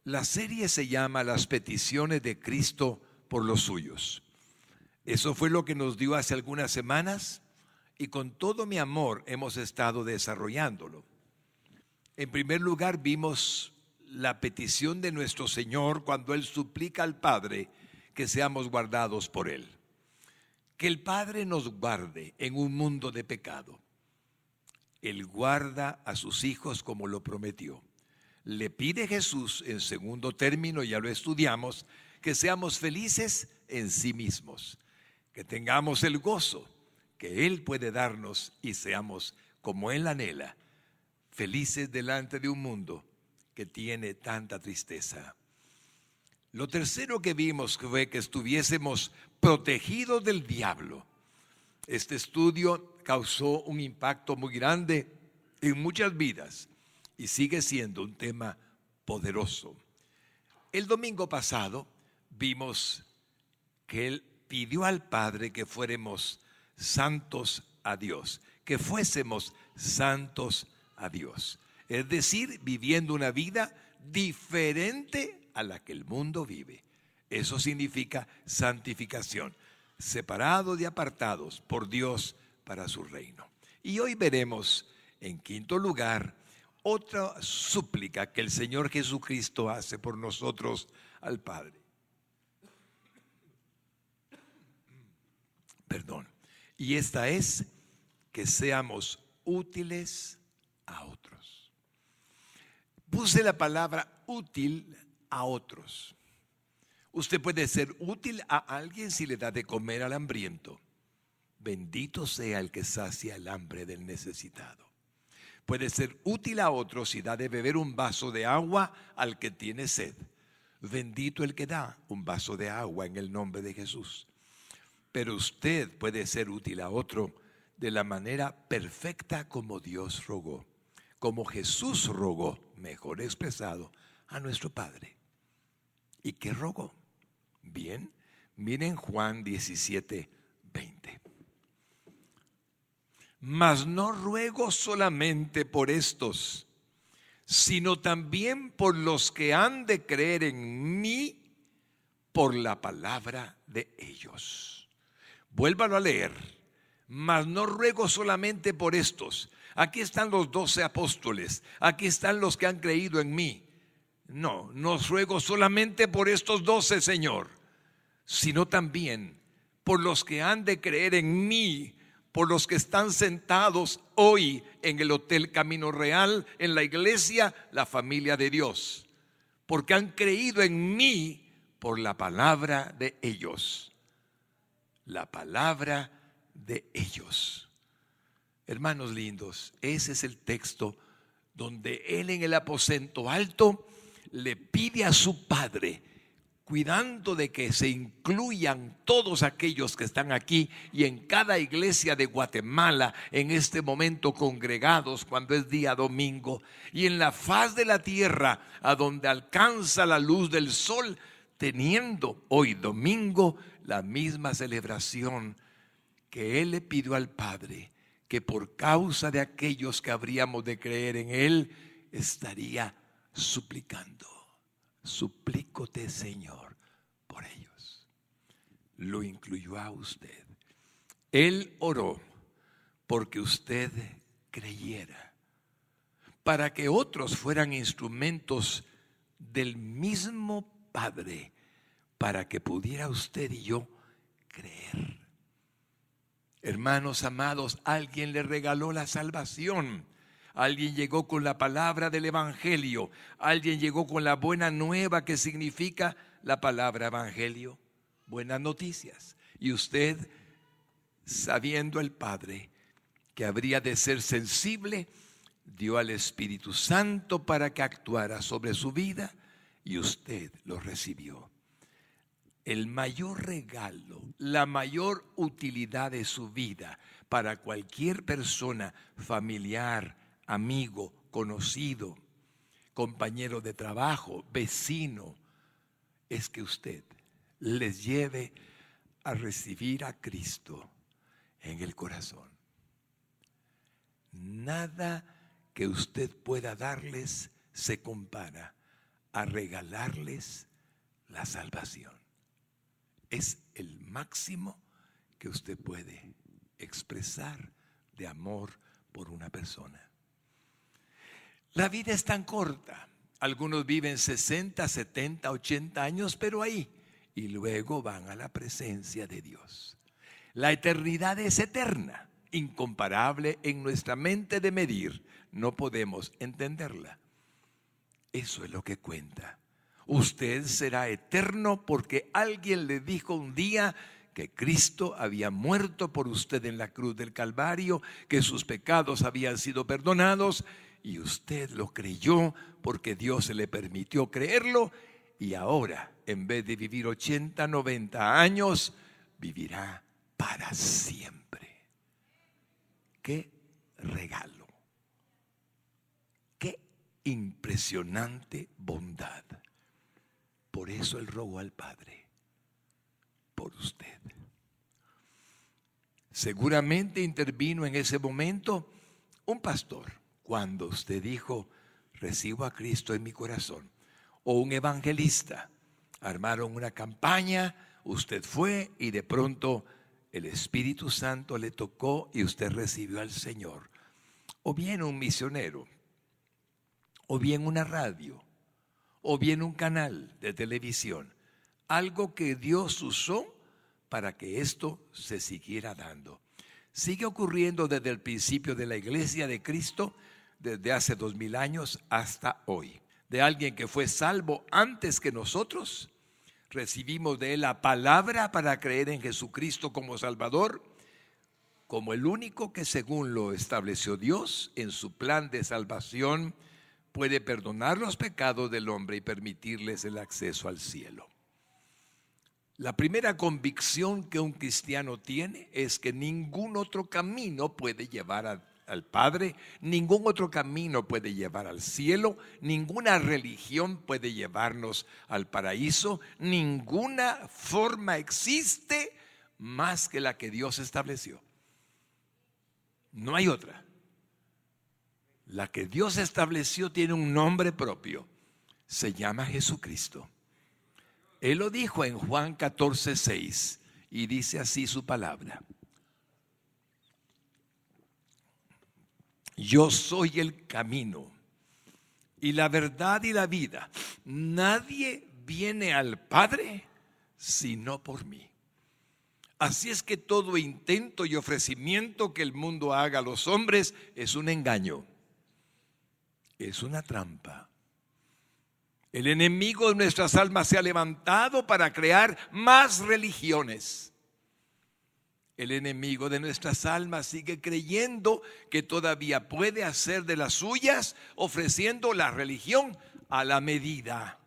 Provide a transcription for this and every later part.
La serie se llama Las peticiones de Cristo por los suyos. Eso fue lo que nos dio hace algunas semanas y con todo mi amor hemos estado desarrollándolo. En primer lugar, vimos la petición de nuestro Señor cuando Él suplica al Padre que seamos guardados por Él. Que el Padre nos guarde en un mundo de pecado. Él guarda a sus hijos como lo prometió. Le pide Jesús, en segundo término, ya lo estudiamos, que seamos felices en sí mismos, que tengamos el gozo que Él puede darnos y seamos, como Él anhela, felices delante de un mundo que tiene tanta tristeza. Lo tercero que vimos fue que estuviésemos protegidos del diablo. Este estudio causó un impacto muy grande en muchas vidas y sigue siendo un tema poderoso. El domingo pasado vimos que Él pidió al Padre que fuéramos santos a Dios, que fuésemos santos a Dios. Es decir, viviendo una vida diferente a la que el mundo vive. Eso significa santificación, separados y apartados por Dios para su reino. Y hoy veremos, en quinto lugar, otra súplica que el Señor Jesucristo hace por nosotros al Padre. Y esta es que seamos útiles a otros. Puse la palabra útil a otros. Usted puede ser útil a alguien si le da de comer al hambriento. Bendito sea el que sacia el hambre del necesitado. Puede ser útil a otros si da de beber un vaso de agua al que tiene sed. Bendito el que da un vaso de agua en el nombre de Jesús. Pero usted puede ser útil a otro de la manera perfecta como Dios rogó, como Jesús rogó, mejor expresado, a nuestro Padre. ¿Y qué rogó? Bien, miren Juan 17:20. Mas no ruego solamente por estos, sino también por los que han de creer en mí por la palabra de ellos. Vuélvalo a leer. Mas no ruego solamente por estos. Aquí están los 12 apóstoles. Aquí están los que han creído en mí. No ruego solamente por estos 12, Señor, sino también por los que han de creer en mí, por los que están sentados hoy en el Hotel Camino Real, en la iglesia, la familia de Dios, porque han creído en mí por la palabra de ellos. La palabra de ellos. Hermanos lindos, ese es el texto donde Él en el aposento alto le pide a su Padre, cuidando de que se incluyan todos aquellos que están aquí y en cada iglesia de Guatemala en este momento congregados cuando es día domingo, y en la faz de la tierra a donde alcanza la luz del sol, teniendo hoy domingo la misma celebración que Él le pidió al Padre, que por causa de aquellos que habríamos de creer en Él, estaría suplicando. Suplícote, Señor, por ellos. Lo incluyó a usted. Él oró porque usted creyera, para que otros fueran instrumentos del mismo Padre, para que pudiera usted y yo creer. Hermanos amados, alguien le regaló la salvación. Alguien llegó con la palabra del evangelio. Alguien llegó con la buena nueva, que significa la palabra evangelio, buenas noticias. Y usted, sabiendo el Padre que habría de ser sensible, dio al Espíritu Santo para que actuara sobre su vida, y usted lo recibió. El mayor regalo, la mayor utilidad de su vida para cualquier persona, familiar, amigo, conocido, compañero de trabajo, vecino, es que usted les lleve a recibir a Cristo en el corazón. Nada que usted pueda darles se compara a regalarles la salvación. Es el máximo que usted puede expresar de amor por una persona. La vida es tan corta. Algunos viven 60, 70, 80 años, pero ahí, y luego van a la presencia de Dios. La eternidad es eterna, incomparable en nuestra mente de medir. No podemos entenderla. Eso es lo que cuenta. Usted será eterno porque alguien le dijo un día que Cristo había muerto por usted en la cruz del Calvario, que sus pecados habían sido perdonados, y usted lo creyó porque Dios se le permitió creerlo, y ahora, en vez de vivir 80, 90 años, vivirá para siempre. ¡Qué regalo! ¡Qué impresionante bondad! Por eso él rogó al Padre por usted. Seguramente intervino en ese momento un pastor cuando usted dijo: recibo a Cristo en mi corazón, o un evangelista. Armaron una campaña, usted fue y de pronto el Espíritu Santo le tocó y usted recibió al Señor. O bien un misionero, o bien una radio, o bien un canal de televisión. Algo que Dios usó para que esto se siguiera dando. Sigue ocurriendo desde el principio de la Iglesia de Cristo, desde hace 2000 años hasta hoy. De alguien que fue salvo antes que nosotros, recibimos de él la palabra para creer en Jesucristo como Salvador, como el único que, según lo estableció Dios en su plan de salvación, puede perdonar los pecados del hombre y permitirles el acceso al cielo. La primera convicción que un cristiano tiene es que ningún otro camino puede llevar al Padre, ningún otro camino puede llevar al cielo, ninguna religión puede llevarnos al paraíso, ninguna forma existe más que la que Dios estableció. No hay otra. La que Dios estableció tiene un nombre propio, se llama Jesucristo. Él lo dijo en Juan 14:6 y dice así su palabra: yo soy el camino y la verdad y la vida. Nadie viene al Padre sino por mí. Así es que todo intento y ofrecimiento que el mundo haga a los hombres es un engaño, es una trampa. El enemigo de nuestras almas se ha levantado para crear más religiones. El enemigo de nuestras almas sigue creyendo que todavía puede hacer de las suyas, ofreciendo la religión a la medida.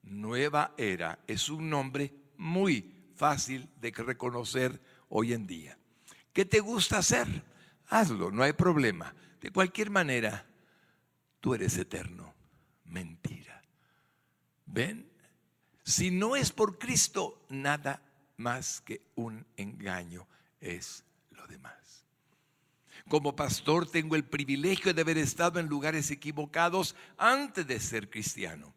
Nueva Era es un nombre muy fácil de reconocer hoy en día. ¿Qué te gusta hacer? Hazlo, no hay problema. De cualquier manera, tú eres eterno. Mentira. ¿Ven? Si no es por Cristo, nada más que un engaño es lo demás. Como pastor tengo el privilegio de haber estado en lugares equivocados antes de ser cristiano.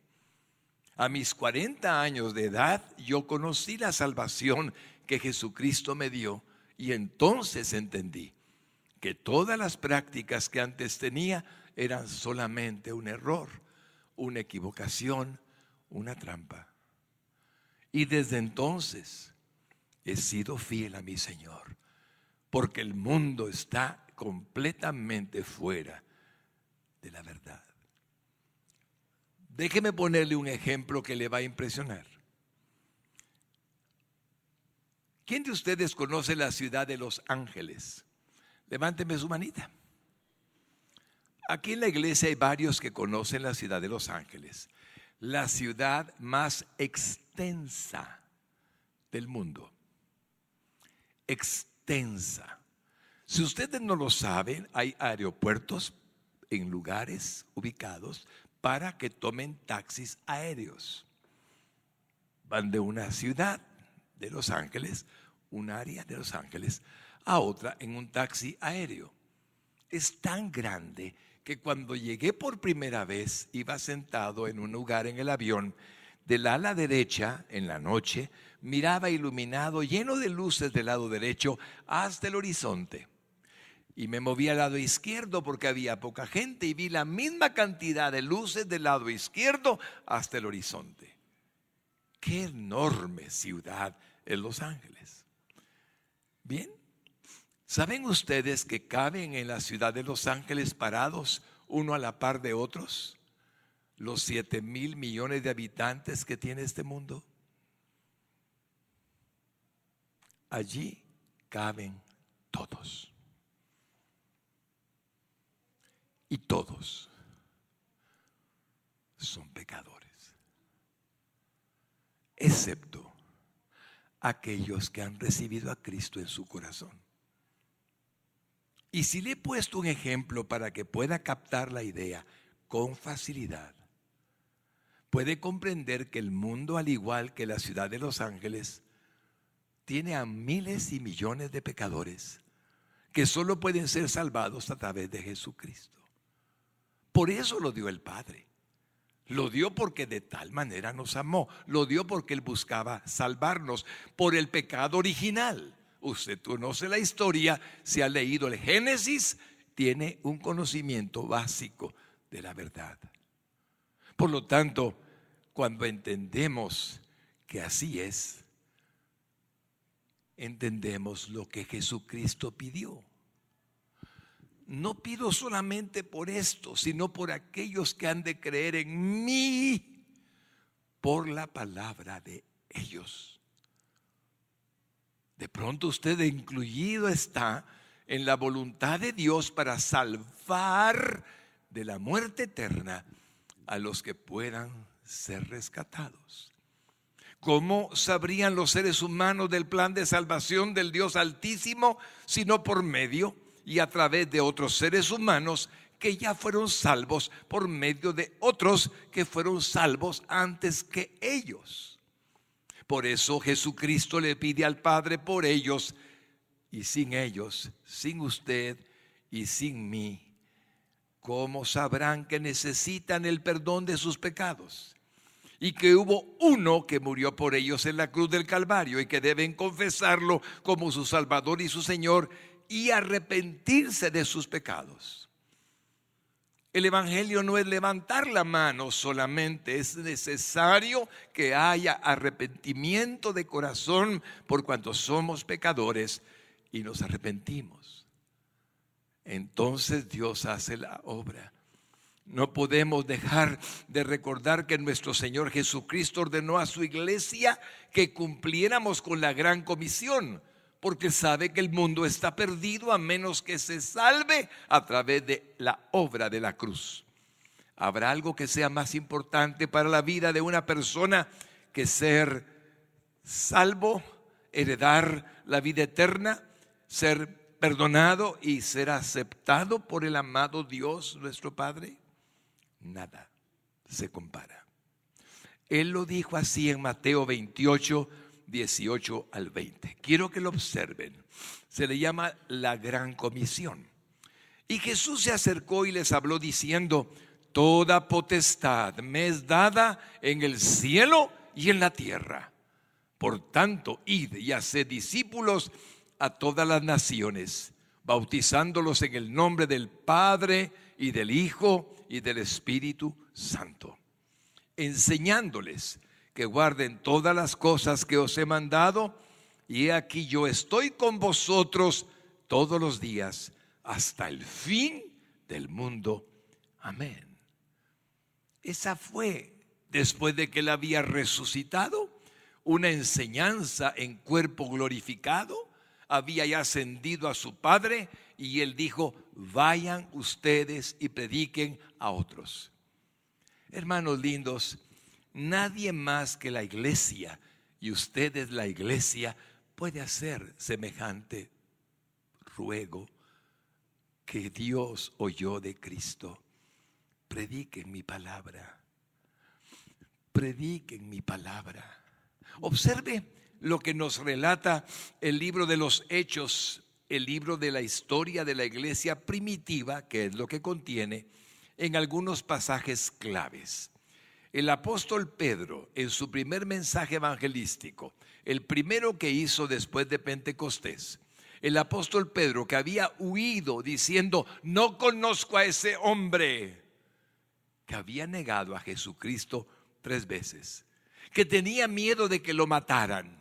A mis 40 años de edad yo conocí la salvación que Jesucristo me dio y entonces entendí que todas las prácticas que antes tenía eran solamente un error, una equivocación, una trampa. Y desde entonces he sido fiel a mi Señor, porque el mundo está completamente fuera de la verdad. Déjeme ponerle un ejemplo que le va a impresionar. ¿Quién de ustedes conoce la ciudad de Los Ángeles? Levánteme su manita. Aquí en la iglesia hay varios que conocen la ciudad de Los Ángeles, la ciudad más extensa del mundo. Extensa. Si ustedes no lo saben, hay aeropuertos en lugares ubicados para que tomen taxis aéreos. Van de una ciudad de Los Ángeles, un área de Los Ángeles, a otra en un taxi aéreo. Es tan grande que cuando llegué por primera vez iba sentado en un lugar en el avión. Del ala derecha, en la noche, miraba iluminado, lleno de luces del lado derecho, hasta el horizonte. Y me moví al lado izquierdo porque había poca gente y vi la misma cantidad de luces del lado izquierdo hasta el horizonte. ¡Qué enorme ciudad es Los Ángeles! Bien, ¿saben ustedes que caben en la ciudad de Los Ángeles parados uno a la par de otros los 7,000 millones de habitantes que tiene este mundo? Allí caben todos. Y todos son pecadores, excepto aquellos que han recibido a Cristo en su corazón. Y si le he puesto un ejemplo para que pueda captar la idea con facilidad, puede comprender que el mundo, al igual que la ciudad de Los Ángeles, tiene a miles y millones de pecadores que solo pueden ser salvados a través de Jesucristo. Por eso lo dio el Padre. Lo dio porque de tal manera nos amó. Lo dio porque Él buscaba salvarnos por el pecado original. Usted conoce la historia, si ha leído el Génesis, tiene un conocimiento básico de la verdad. Por lo tanto, cuando entendemos que así es, entendemos lo que Jesucristo pidió. No pido solamente por esto, sino por aquellos que han de creer en mí por la palabra de ellos. De pronto usted incluido está en la voluntad de Dios para salvar de la muerte eterna a los que puedan ser rescatados. ¿Cómo sabrían los seres humanos del plan de salvación del Dios Altísimo sino por medio y a través de otros seres humanos que ya fueron salvos por medio de otros que fueron salvos antes que ellos? Por eso Jesucristo le pide al Padre por ellos, y sin ellos, sin usted y sin mí, ¿cómo sabrán que necesitan el perdón de sus pecados? Y que hubo uno que murió por ellos en la cruz del Calvario y que deben confesarlo como su Salvador y su Señor y arrepentirse de sus pecados. El Evangelio no es levantar la mano solamente, es necesario que haya arrepentimiento de corazón por cuanto somos pecadores y nos arrepentimos. Entonces Dios hace la obra. No podemos dejar de recordar que nuestro Señor Jesucristo ordenó a su iglesia que cumpliéramos con la gran comisión, porque sabe que el mundo está perdido a menos que se salve a través de la obra de la cruz. ¿Habrá algo que sea más importante para la vida de una persona que ser salvo, heredar la vida eterna, ser perdonado y ser aceptado por el amado Dios nuestro Padre? Nada se compara. Él lo dijo así en Mateo 28, 18 al 20. Quiero que lo observen. Se le llama la gran comisión. Y Jesús se acercó y les habló diciendo: toda potestad me es dada en el cielo y en la tierra. Por tanto, id y haced discípulos a todas las naciones, bautizándolos en el nombre del Padre y del Hijo y del Espíritu Santo, enseñándoles que guarden todas las cosas que os he mandado, y he aquí yo estoy con vosotros todos los días hasta el fin del mundo. Amén. Esa fue, después de que él había resucitado, una enseñanza en cuerpo glorificado. Había ya ascendido a su Padre y él dijo: vayan ustedes y prediquen a otros. Hermanos lindos, nadie más que la iglesia, y ustedes la iglesia, puede hacer semejante ruego que Dios oyó de Cristo. Prediquen mi palabra. Prediquen mi palabra. Observe lo que nos relata el libro de los Hechos el libro de la historia de la iglesia primitiva, que es lo que contiene, en algunos pasajes claves. El apóstol Pedro, en su primer mensaje evangelístico, el primero que hizo después de Pentecostés, el apóstol Pedro, que había huido diciendo: no conozco a ese hombre, que había negado a Jesucristo 3 veces, que tenía miedo de que lo mataran.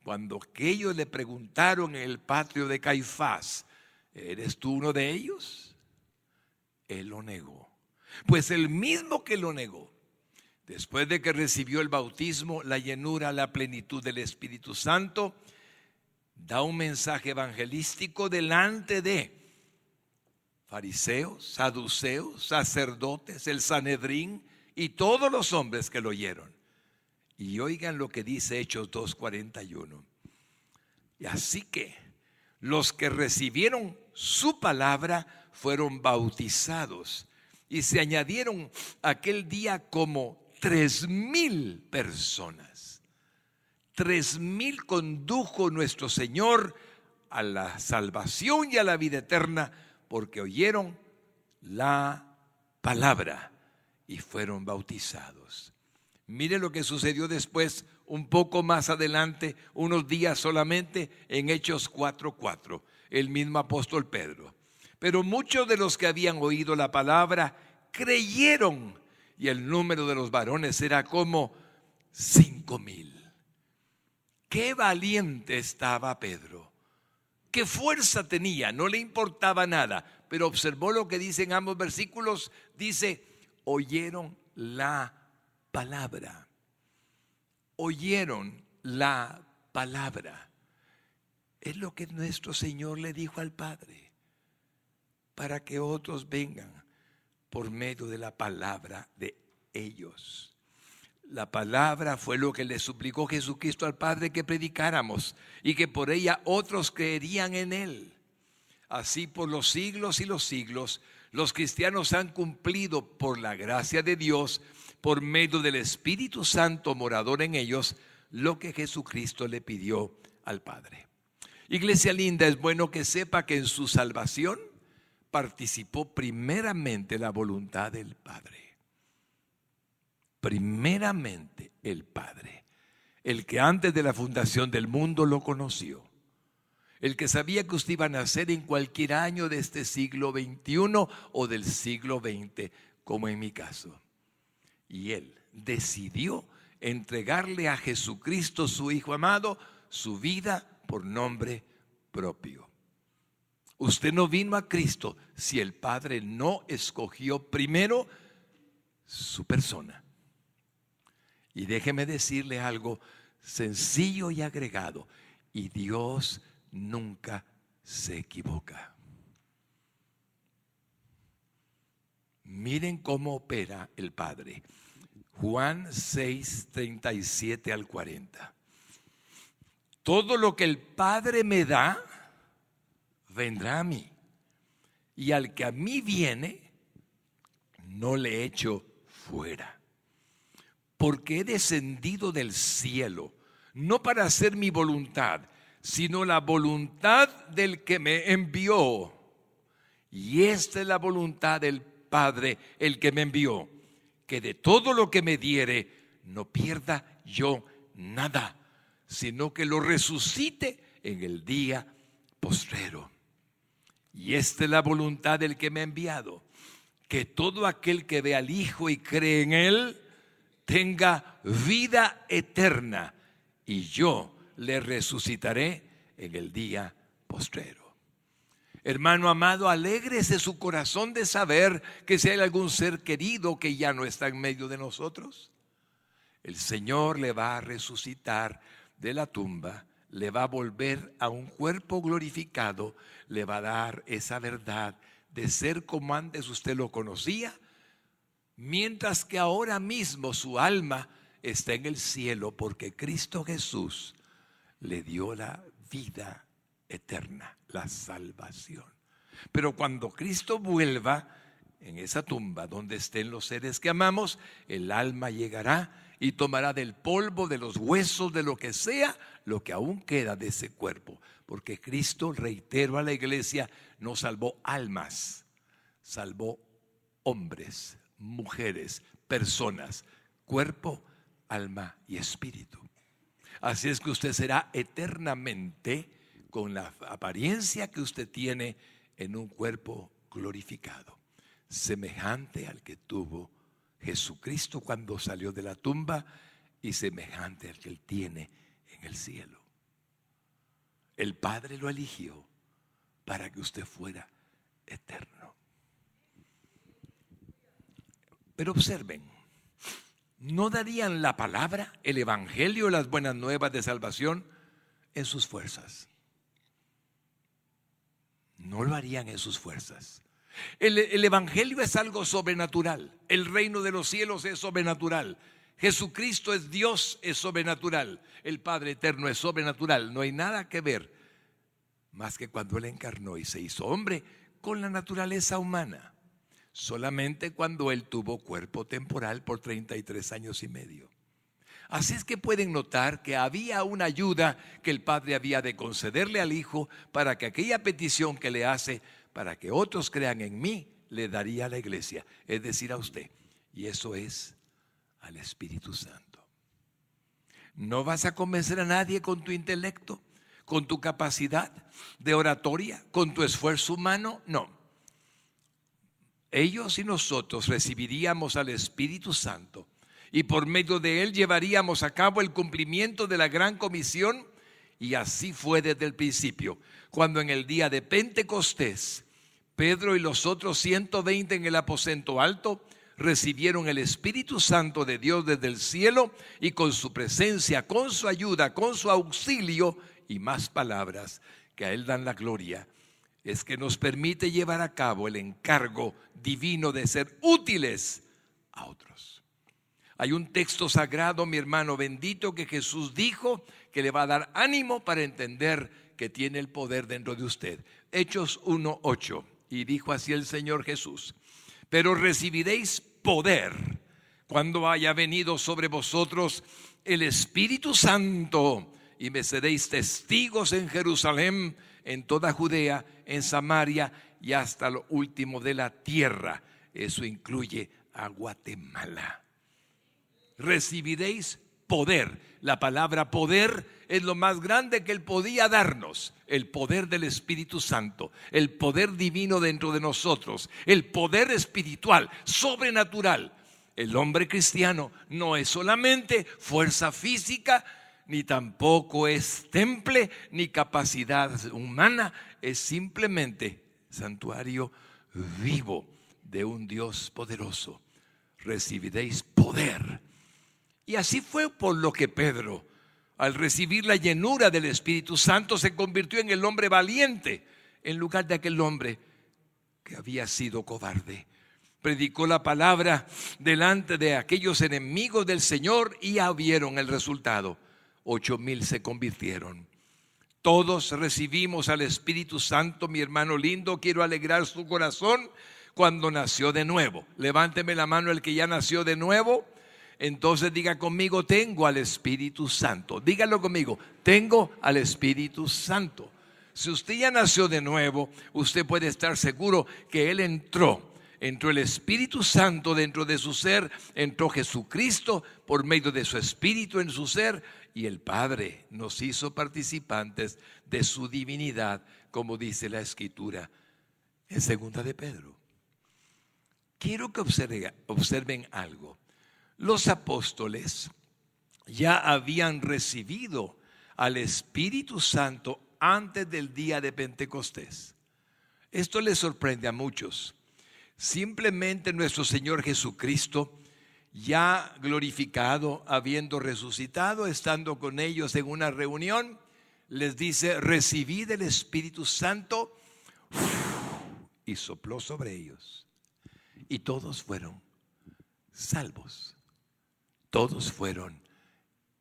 Cuando ellos le preguntaron en el patio de Caifás: ¿eres tú uno de ellos? Él lo negó. Pues el mismo que lo negó, después de que recibió el bautismo, la llenura, la plenitud del Espíritu Santo, da un mensaje evangelístico delante de fariseos, saduceos, sacerdotes, el Sanedrín y todos los hombres que lo oyeron. Y oigan lo que dice Hechos 2:41. Y así que los que recibieron su palabra fueron bautizados, y se añadieron aquel día como 3,000 personas. 3,000 condujo nuestro Señor a la salvación y a la vida eterna, porque oyeron la palabra y fueron bautizados. Mire lo que sucedió después, un poco más adelante, unos días solamente, en Hechos 4:4, el mismo apóstol Pedro. Pero muchos de los que habían oído la palabra creyeron, y el número de los varones era como 5,000. Qué valiente estaba Pedro, qué fuerza tenía, no le importaba nada. Pero observó lo que dicen ambos versículos, dice: oyeron la palabra. Oyeron la palabra. Es lo que nuestro Señor le dijo al Padre, para que otros vengan por medio de la palabra de ellos. La palabra fue lo que le suplicó Jesucristo al Padre que predicáramos, y que por ella otros creerían en Él. Así, por los siglos y los siglos, los cristianos han cumplido, por la gracia de Dios, por medio del Espíritu Santo morador en ellos, lo que Jesucristo le pidió al Padre. Iglesia linda, es bueno que sepa que en su salvación participó primeramente la voluntad del Padre. Primeramente el Padre, el que antes de la fundación del mundo lo conoció, el que sabía que usted iba a nacer en cualquier año de este siglo XXI o del siglo XX, como en mi caso. Y Él decidió entregarle a Jesucristo, su Hijo amado, su vida por nombre propio. Usted no vino a Cristo si el Padre no escogió primero su persona. Y déjeme decirle algo sencillo y agregado: y Dios nunca se equivoca. Miren cómo opera el Padre. Juan 6:37 al 40. Todo lo que el Padre me da, vendrá a mí. Y al que a mí viene, no le echo fuera. Porque he descendido del cielo, no para hacer mi voluntad, sino la voluntad del que me envió. Y esta es la voluntad del Padre, el que me envió, que de todo lo que me diere, no pierda yo nada, sino que lo resucite en el día postrero. Y esta es la voluntad del que me ha enviado, que todo aquel que ve al Hijo y cree en Él, tenga vida eterna, y yo le resucitaré en el día postrero. Hermano amado, alégrese su corazón de saber que si hay algún ser querido que ya no está en medio de nosotros, el Señor le va a resucitar de la tumba, le va a volver a un cuerpo glorificado, le va a dar esa verdad de ser como antes usted lo conocía, mientras que ahora mismo su alma está en el cielo, porque Cristo Jesús le dio la vida eterna, la salvación. Pero cuando Cristo vuelva en esa tumba donde estén los seres que amamos, el alma llegará y tomará del polvo, de los huesos, de lo que sea, lo que aún queda de ese cuerpo. Porque Cristo, reitero a la iglesia, no salvó almas, salvó hombres, mujeres, personas, cuerpo, alma y espíritu. Así es que usted será eternamente con la apariencia que usted tiene en un cuerpo glorificado, semejante al que tuvo Jesucristo cuando salió de la tumba y semejante al que Él tiene en el cielo. El Padre lo eligió para que usted fuera eterno. Pero observen, no darían la palabra, el evangelio, las buenas nuevas de salvación en sus fuerzas. No lo harían en sus fuerzas. El evangelio es algo sobrenatural. El reino de los cielos es sobrenatural. Jesucristo es Dios, es sobrenatural. El Padre eterno es sobrenatural. No hay nada que ver más que cuando Él encarnó y se hizo hombre con la naturaleza humana. Solamente cuando Él tuvo cuerpo temporal por 33 años y medio. Así es que pueden notar que había una ayuda que el Padre había de concederle al Hijo para que aquella petición que le hace, para que otros crean en mí, le daría a la iglesia, es decir, a usted. Y eso es al Espíritu Santo. No vas a convencer a nadie con tu intelecto, con tu capacidad de oratoria, con tu esfuerzo humano, no. Ellos y nosotros recibiríamos al Espíritu Santo y por medio de Él llevaríamos a cabo el cumplimiento de la gran comisión. Y así fue desde el principio, cuando en el día de Pentecostés Pedro y los otros 120 en el aposento alto recibieron el Espíritu Santo de Dios desde el cielo, y con su presencia, con su ayuda, con su auxilio y más palabras que a Él dan la gloria, es que nos permite llevar a cabo el encargo divino de ser útiles a otros. Hay un texto sagrado, mi hermano bendito, que Jesús dijo que le va a dar ánimo para entender que tiene el poder dentro de usted. Hechos 1:8, y dijo así el Señor Jesús: pero recibiréis poder cuando haya venido sobre vosotros el Espíritu Santo, y me seréis testigos en Jerusalén, en toda Judea, en Samaria y hasta lo último de la tierra. Eso incluye a Guatemala. Recibiréis poder. La palabra poder es lo más grande que Él podía darnos. El poder del Espíritu Santo, el poder divino dentro de nosotros, el poder espiritual, sobrenatural. El hombre cristiano no es solamente fuerza física, ni tampoco es temple, ni capacidad humana. Es simplemente santuario vivo de un Dios poderoso. Recibiréis poder. Y así fue por lo que Pedro, al recibir la llenura del Espíritu Santo, se convirtió en el hombre valiente, en lugar de aquel hombre que había sido cobarde. Predicó la palabra delante de aquellos enemigos del Señor y ya vieron el resultado. 8,000 se convirtieron. Todos recibimos al Espíritu Santo, mi hermano lindo. Quiero alegrar su corazón cuando nació de nuevo. Levánteme la mano el que ya nació de nuevo. Entonces diga conmigo: tengo al Espíritu Santo. Dígalo conmigo: tengo al Espíritu Santo. Si usted ya nació de nuevo, usted puede estar seguro que Él entró el Espíritu Santo dentro de su ser, entró Jesucristo por medio de su Espíritu en su ser, y el Padre nos hizo participantes de su divinidad, como dice la Escritura en 2 de Pedro. Quiero que observen algo. Los apóstoles ya habían recibido al Espíritu Santo antes del día de Pentecostés. Esto les sorprende a muchos. Simplemente nuestro Señor Jesucristo, ya glorificado, habiendo resucitado, estando con ellos en una reunión, les dice: recibid el Espíritu Santo, y sopló sobre ellos, y todos fueron salvos. Todos fueron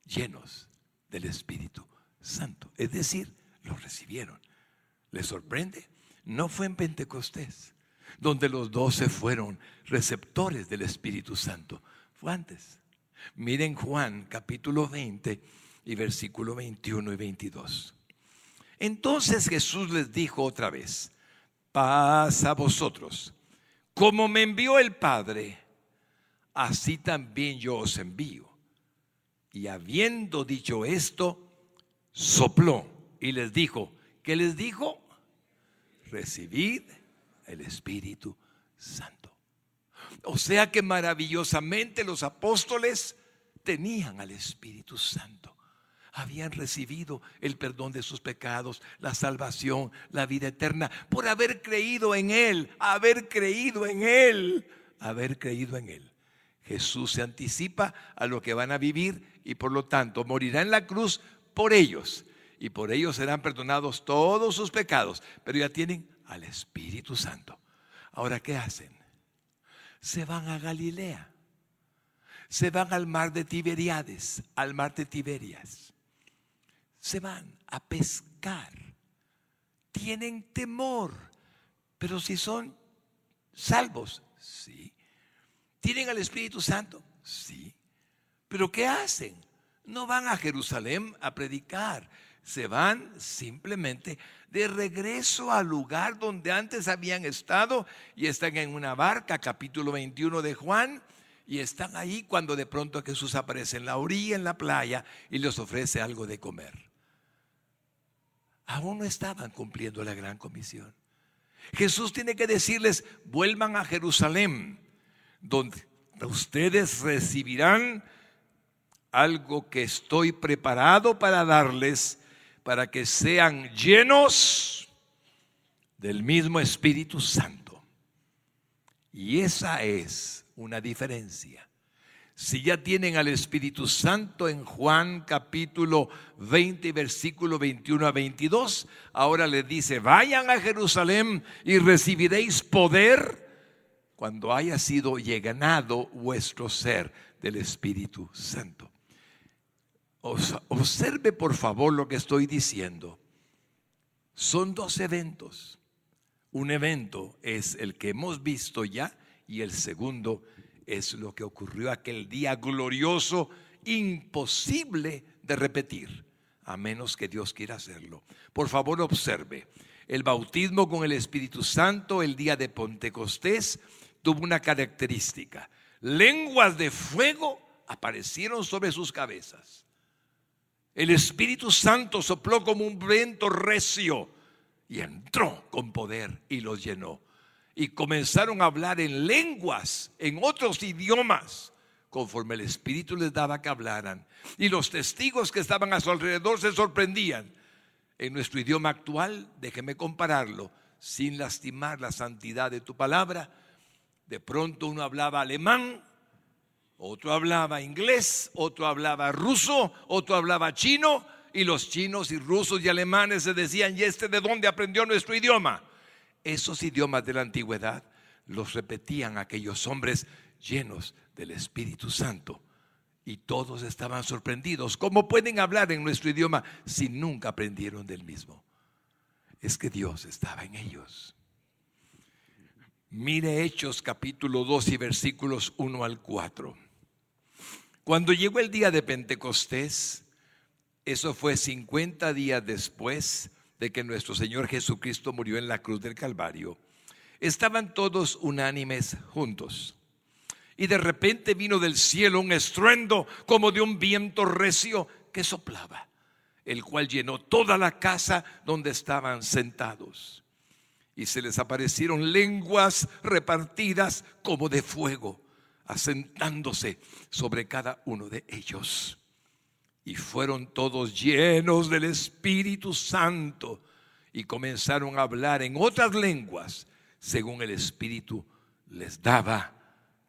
llenos del Espíritu Santo, es decir, lo recibieron. ¿Les sorprende? No fue en Pentecostés donde los 12 fueron receptores del Espíritu Santo, fue antes. Miren Juan capítulo 20 y versículo 21 y 22. Entonces Jesús les dijo otra vez: paz a vosotros. Como me envió el Padre, así también yo os envío. Y habiendo dicho esto, sopló y les dijo, ¿qué les dijo? Recibid el Espíritu Santo. O sea que maravillosamente los apóstoles tenían al Espíritu Santo. Habían recibido el perdón de sus pecados, la salvación, la vida eterna, por haber creído en Él, haber creído en Él. Jesús se anticipa a lo que van a vivir y por lo tanto morirá en la cruz por ellos. Y por ellos serán perdonados todos sus pecados, pero ya tienen al Espíritu Santo. Ahora, ¿qué hacen? Se van a Galilea, se van al mar de Tiberíades, al mar de Tiberias. Se van a pescar. Tienen temor, pero si son salvos, sí. ¿Tienen al Espíritu Santo? Sí. ¿Pero qué hacen? No van a Jerusalén a predicar. Se van simplemente de regreso al lugar donde antes habían estado y están en una barca, capítulo 21 de Juan, y están ahí cuando de pronto Jesús aparece en la orilla, en la playa, y les ofrece algo de comer. Aún no estaban cumpliendo la gran comisión. Jesús tiene que decirles: vuelvan a Jerusalén, donde ustedes recibirán algo que estoy preparado para darles, para que sean llenos del mismo Espíritu Santo. Y esa es una diferencia. Si ya tienen al Espíritu Santo en Juan capítulo 20, versículo 21 a 22, ahora les dice: vayan a Jerusalén y recibiréis poder cuando haya sido llenado vuestro ser del Espíritu Santo. Observe por favor lo que estoy diciendo. Son dos eventos. Un evento es el que hemos visto ya y el segundo es lo que ocurrió aquel día glorioso, imposible de repetir, a menos que Dios quiera hacerlo. Por favor, observe. El bautismo con el Espíritu Santo el día de Pentecostés tuvo una característica: lenguas de fuego aparecieron sobre sus cabezas. El Espíritu Santo sopló como un viento recio y entró con poder y los llenó. Y comenzaron a hablar en lenguas, en otros idiomas, conforme el Espíritu les daba que hablaran. Y los testigos que estaban a su alrededor se sorprendían. En nuestro idioma actual, déjeme compararlo, sin lastimar la santidad de tu palabra. De pronto uno hablaba alemán, otro hablaba inglés, otro hablaba ruso, otro hablaba chino, y los chinos y rusos y alemanes se decían: ¿y este de dónde aprendió nuestro idioma? Esos idiomas de la antigüedad los repetían aquellos hombres llenos del Espíritu Santo, y todos estaban sorprendidos. ¿Cómo pueden hablar en nuestro idioma si nunca aprendieron del mismo? Es que Dios estaba en ellos. Mire Hechos capítulo 2 y versículos 1 al 4. Cuando llegó el día de Pentecostés, eso fue 50 días después de que nuestro Señor Jesucristo murió en la cruz del Calvario, estaban todos unánimes juntos. Y de repente vino del cielo un estruendo como de un viento recio que soplaba, el cual llenó toda la casa donde estaban sentados. Y se les aparecieron lenguas repartidas como de fuego, asentándose sobre cada uno de ellos. Y fueron todos llenos del Espíritu Santo y comenzaron a hablar en otras lenguas, según el Espíritu les daba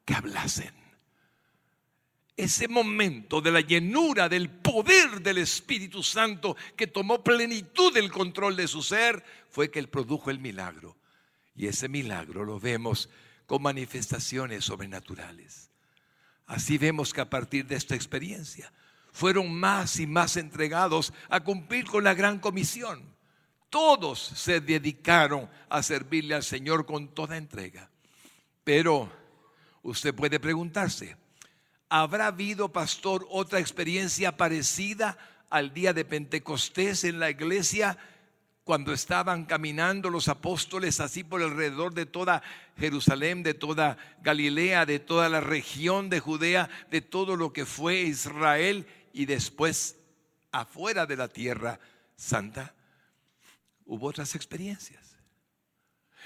que hablasen. Ese momento de la llenura del poder del Espíritu Santo, que tomó plenitud del control de su ser, fue que él produjo el milagro. Y ese milagro lo vemos con manifestaciones sobrenaturales. Así vemos que a partir de esta experiencia fueron más y más entregados a cumplir con la gran comisión. Todos se dedicaron a servirle al Señor con toda entrega. Pero usted puede preguntarse: ¿habrá habido, pastor, otra experiencia parecida al día de Pentecostés en la iglesia, cuando estaban caminando los apóstoles así por alrededor de toda Jerusalén, de toda Galilea, de toda la región de Judea, de todo lo que fue Israel y después afuera de la tierra santa, hubo otras experiencias.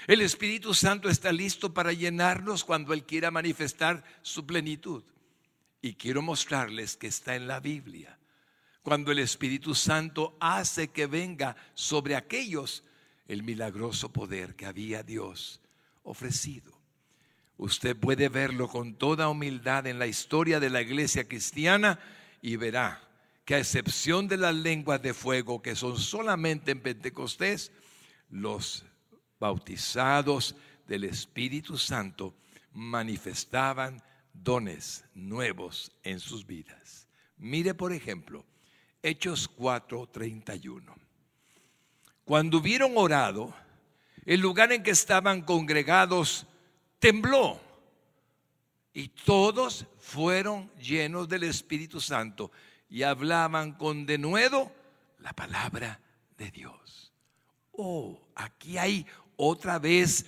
El Espíritu Santo está listo para llenarnos cuando Él quiera manifestar su plenitud. Y quiero mostrarles que está en la Biblia. Cuando el Espíritu Santo hace que venga sobre aquellos el milagroso poder que había Dios ofrecido. Usted puede verlo con toda humildad en la historia de la iglesia cristiana y verá que a excepción de las lenguas de fuego que son solamente en Pentecostés, los bautizados del Espíritu Santo manifestaban dones nuevos en sus vidas. Mire, por ejemplo, Hechos 4:31. Cuando hubieron orado, el lugar en que estaban congregados tembló y todos fueron llenos del Espíritu Santo y hablaban con denuedo la palabra de Dios. Oh, aquí hay otra vez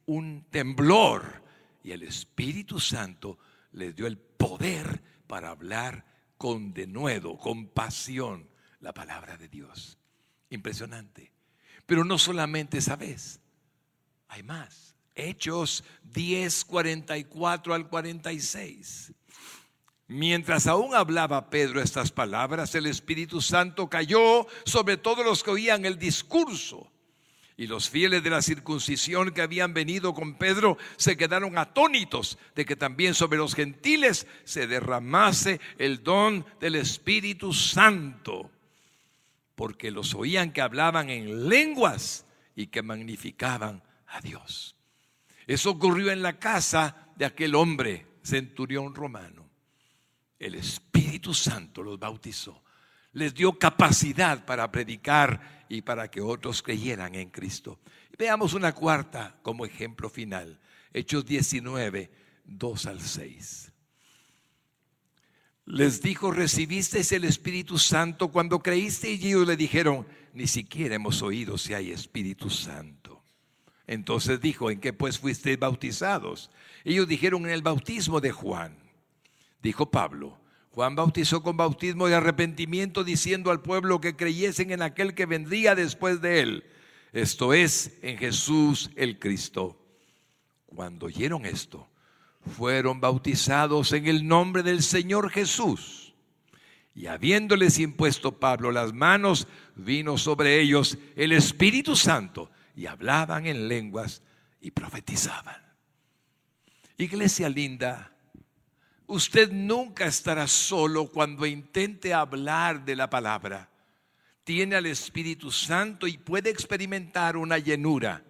un temblor y el Espíritu Santo les dio el poder para hablar con denuedo, con pasión, la palabra de Dios. Impresionante. Pero no solamente esa vez, hay más. Hechos 10:44 al 46. Mientras aún hablaba Pedro estas palabras, el Espíritu Santo cayó sobre todos los que oían el discurso. Y los fieles de la circuncisión que habían venido con Pedro se quedaron atónitos de que también sobre los gentiles se derramase el don del Espíritu Santo, porque los oían que hablaban en lenguas y que magnificaban a Dios. Eso ocurrió en la casa de aquel hombre centurión romano. El Espíritu Santo los bautizó, les dio capacidad para predicar y para que otros creyeran en Cristo. Veamos una cuarta como ejemplo final. Hechos 19:2 al 6. Les dijo: ¿recibisteis el Espíritu Santo cuando creísteis? Y ellos le dijeron: ni siquiera hemos oído si hay Espíritu Santo. Entonces dijo: ¿en qué pues fuisteis bautizados? Ellos dijeron: en el bautismo de Juan. Dijo Pablo: Juan bautizó con bautismo de arrepentimiento, diciendo al pueblo que creyesen en aquel que vendría después de él, esto es, en Jesús el Cristo. Cuando oyeron esto, fueron bautizados en el nombre del Señor Jesús. Y habiéndoles impuesto Pablo las manos, vino sobre ellos el Espíritu Santo, y hablaban en lenguas y profetizaban. Iglesia linda, usted nunca estará solo cuando intente hablar de la palabra. Tiene al Espíritu Santo y puede experimentar una llenura.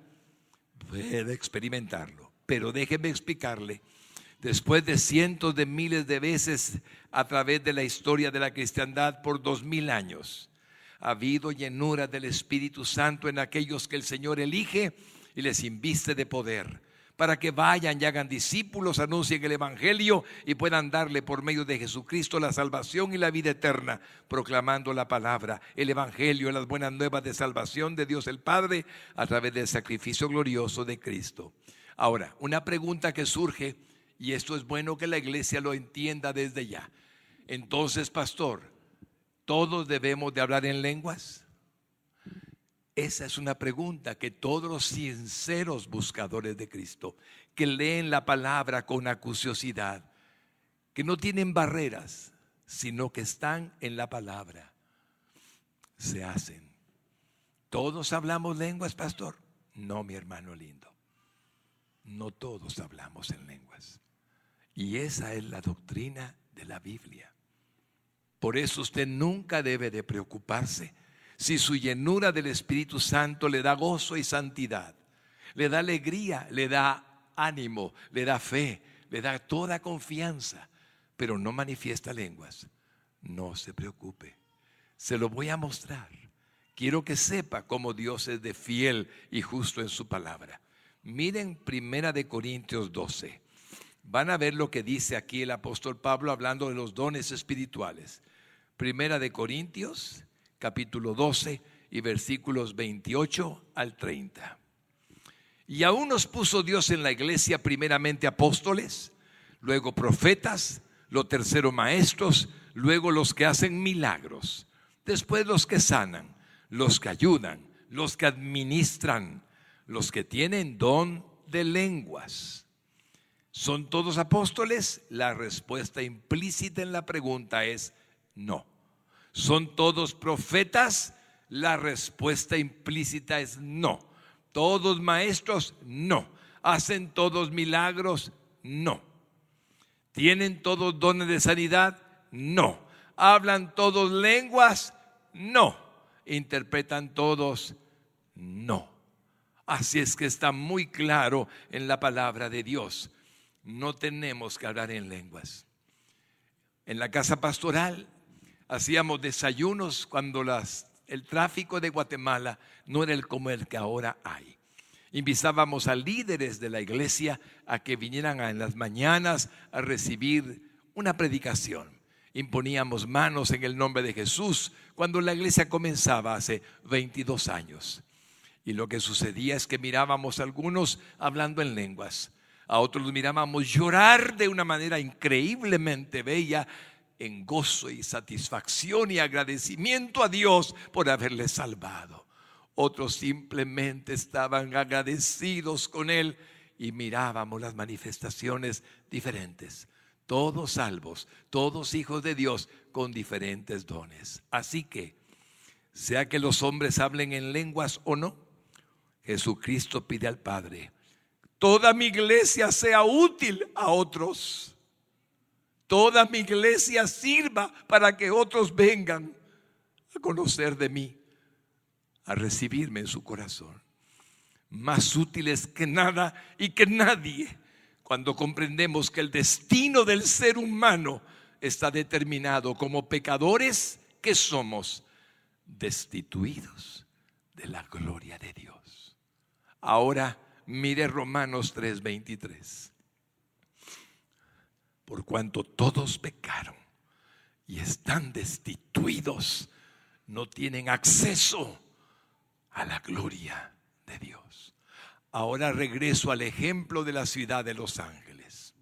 Puede experimentarlo. Pero déjeme explicarle. Después de cientos de miles de veces a través de la historia de la cristiandad por 2000 años, ha habido llenura del Espíritu Santo en aquellos que el Señor elige y les inviste de poder, para que vayan y hagan discípulos, anuncien el Evangelio y puedan darle por medio de Jesucristo la salvación y la vida eterna, proclamando la palabra, el Evangelio, las buenas nuevas de salvación de Dios el Padre a través del sacrificio glorioso de Cristo. Ahora, una pregunta que surge, y esto es bueno que la iglesia lo entienda desde ya. Entonces, pastor, ¿todos debemos de hablar en lenguas? Esa es una pregunta que todos los sinceros buscadores de Cristo, que leen la palabra con acuciosidad, que no tienen barreras, sino que están en la palabra, se hacen. ¿Todos hablamos lenguas, pastor? No, mi hermano lindo. No todos hablamos en lenguas. Y esa es la doctrina de la Biblia. Por eso usted nunca debe de preocuparse si su llenura del Espíritu Santo le da gozo y santidad, le da alegría, le da ánimo, le da fe, le da toda confianza, pero no manifiesta lenguas. No se preocupe, se lo voy a mostrar. Quiero que sepa cómo Dios es de fiel y justo en su palabra. Miren 1 Corintios 12. Van a ver lo que dice aquí el apóstol Pablo hablando de los dones espirituales. Primera de Corintios, capítulo 12 y versículos 28 al 30. Y aún nos puso Dios en la iglesia primeramente apóstoles, luego profetas, lo tercero maestros, luego los que hacen milagros, después los que sanan, los que ayudan, los que administran, los que tienen don de lenguas. ¿Son todos apóstoles? La respuesta implícita en la pregunta es no. ¿Son todos profetas? La respuesta implícita es no. ¿Todos maestros? No. ¿Hacen todos milagros? No. ¿Tienen todos dones de sanidad? No. ¿Hablan todos lenguas? No. ¿Interpretan todos? No. Así es que está muy claro en la palabra de Dios. No tenemos que hablar en lenguas. En la casa pastoral hacíamos desayunos cuando el tráfico de Guatemala no era como el que ahora hay. Invitábamos a líderes de la iglesia a que vinieran en las mañanas a recibir una predicación. Imponíamos manos en el nombre de Jesús cuando la iglesia comenzaba hace 22 años. Y lo que sucedía es que mirábamos a algunos hablando en lenguas, a otros los mirábamos llorar de una manera increíblemente bella, en gozo y satisfacción y agradecimiento a Dios por haberles salvado. Otros simplemente estaban agradecidos con Él y mirábamos las manifestaciones diferentes. Todos salvos, todos hijos de Dios con diferentes dones. Así que, sea que los hombres hablen en lenguas o no, Jesucristo pide al Padre: toda mi iglesia sea útil a otros. Toda mi iglesia sirva para que otros vengan a conocer de mí, a recibirme en su corazón. Más útiles que nada y que nadie, cuando comprendemos que el destino del ser humano está determinado como pecadores que somos, destituidos de la gloria de Dios. Ahora mire Romanos 3:23. Por cuanto todos pecaron y están destituidos, no tienen acceso a la gloria de Dios. Ahora regreso al ejemplo de la ciudad de Los Ángeles.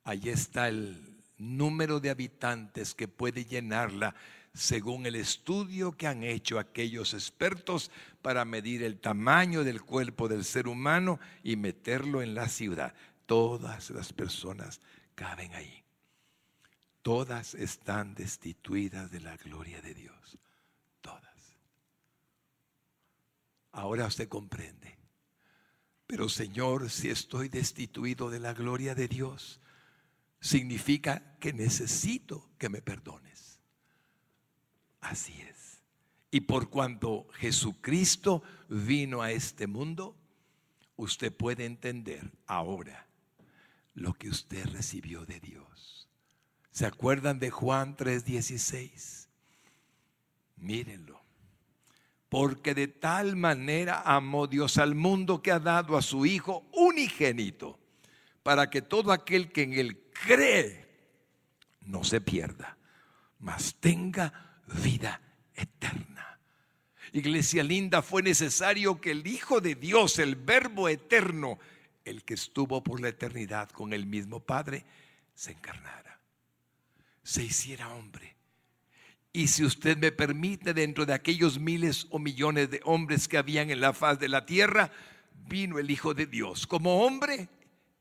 Allí está el número de habitantes que puede llenarla según el estudio que han hecho aquellos expertos para medir el tamaño del cuerpo del ser humano y meterlo en la ciudad. Todas las personas caben ahí. Todas están destituidas de la gloria de Dios. Todas. Ahora usted comprende. Pero Señor, si estoy destituido de la gloria de Dios, significa que necesito que me perdones. Así es. Y por cuanto Jesucristo vino a este mundo, usted puede entender ahora lo que usted recibió de Dios. ¿Se acuerdan de Juan 3:16? Mírenlo. Porque de tal manera amó Dios al mundo que ha dado a su Hijo unigénito, para que todo aquel que en Él cree no se pierda, mas tenga vida eterna. Iglesia linda, fue necesario que el Hijo de Dios, el Verbo eterno, el que estuvo por la eternidad con el mismo Padre, se encarnara, se hiciera hombre. Y si usted me permite, dentro de aquellos miles o millones de hombres que habían en la faz de la tierra, vino el Hijo de Dios como hombre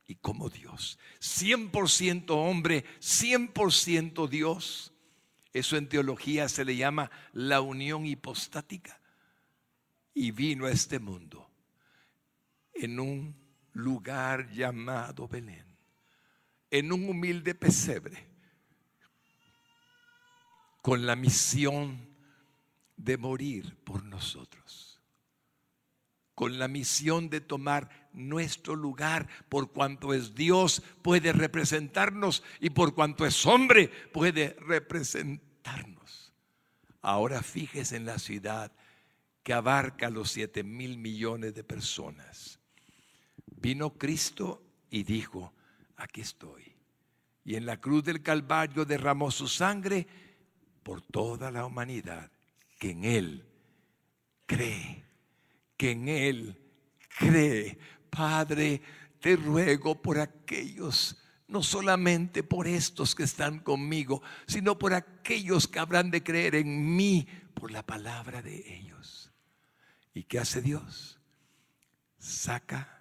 y como Dios. 100% hombre, 100% Dios. Eso en teología se le llama la unión hipostática. Y vino a este mundo en un lugar llamado Belén, en un humilde pesebre, con la misión de morir por nosotros, con la misión de tomar nuestro lugar. Por cuanto es Dios, puede representarnos, y por cuanto es hombre, puede representarnos. Ahora fíjese en la ciudad que abarca los 7,000 millones de personas. Vino Cristo y dijo: aquí estoy. Y en la cruz del Calvario derramó su sangre por toda la humanidad que en Él cree, que en Él cree. Padre, te ruego por aquellos, no solamente por estos que están conmigo, sino por aquellos que habrán de creer en mí por la palabra de ellos. ¿Y qué hace Dios? Saca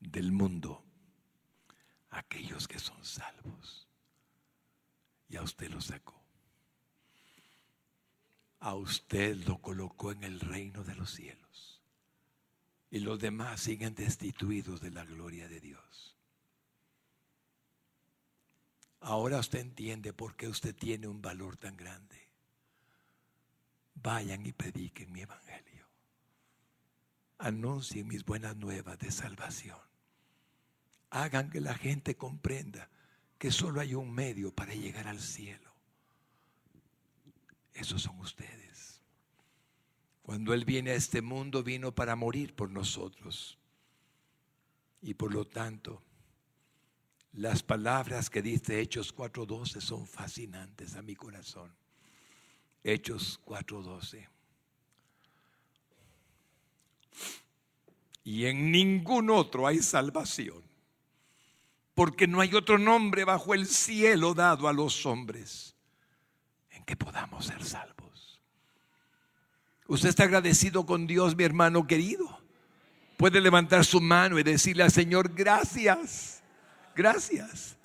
del mundo aquellos que son salvos. Y a usted lo sacó. A usted lo colocó en el reino de los cielos. Y los demás siguen destituidos de la gloria de Dios. Ahora usted entiende por qué usted tiene un valor tan grande. Vayan y prediquen mi evangelio. Anuncien mis buenas nuevas de salvación. Hagan que la gente comprenda que solo hay un medio para llegar al cielo. Esos son ustedes. Cuando Él viene a este mundo, vino para morir por nosotros. Y por lo tanto, las palabras que dice Hechos 4:12 son fascinantes a mi corazón. Hechos 4:12. Y en ningún otro hay salvación, porque no hay otro nombre bajo el cielo dado a los hombres en que podamos ser salvos. ¿Usted está agradecido con Dios, mi hermano querido? Puede levantar su mano y decirle al Señor: gracias, gracias,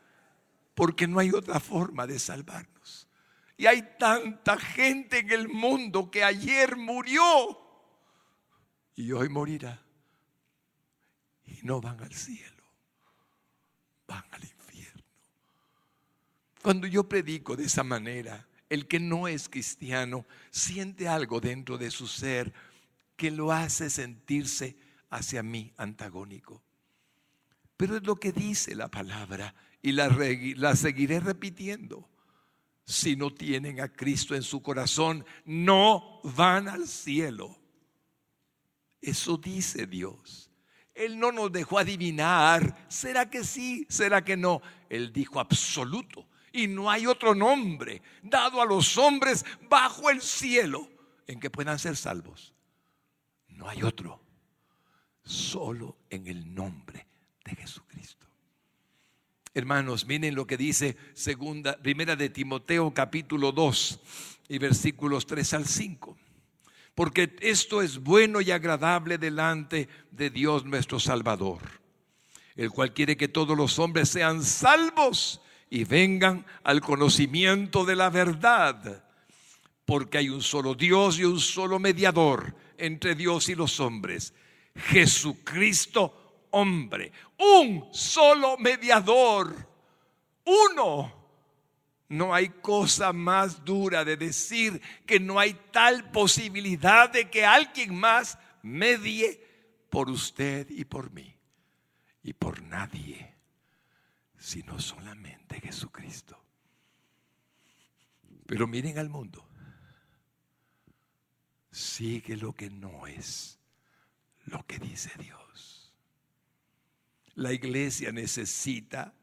porque no hay otra forma de salvarnos. Y hay tanta gente en el mundo que ayer murió y hoy morirá. Y no van al cielo, van al infierno. Cuando yo predico de esa manera, el que no es cristiano siente algo dentro de su ser que lo hace sentirse hacia mí antagónico. Pero es lo que dice la palabra y la seguiré repitiendo. Si no tienen a Cristo en su corazón, no van al cielo. Eso dice Dios. Él no nos dejó adivinar, ¿será que sí? ¿Será que no? Él dijo absoluto. Y no hay otro nombre dado a los hombres bajo el cielo en que puedan ser salvos. No hay otro. Solo en el nombre de Jesucristo. Hermanos, miren lo que dice primera de Timoteo capítulo 2 y versículos 3 al 5. Porque esto es bueno y agradable delante de Dios nuestro Salvador, el cual quiere que todos los hombres sean salvos y vengan al conocimiento de la verdad. Porque hay un solo Dios y un solo mediador entre Dios y los hombres, Jesucristo hombre. Un solo mediador, uno. No hay cosa más dura de decir que no hay tal posibilidad de que alguien más medie por usted y por mí y por nadie, sino solamente Jesucristo. Pero miren al mundo. Sigue lo que no es lo que dice Dios. La iglesia necesita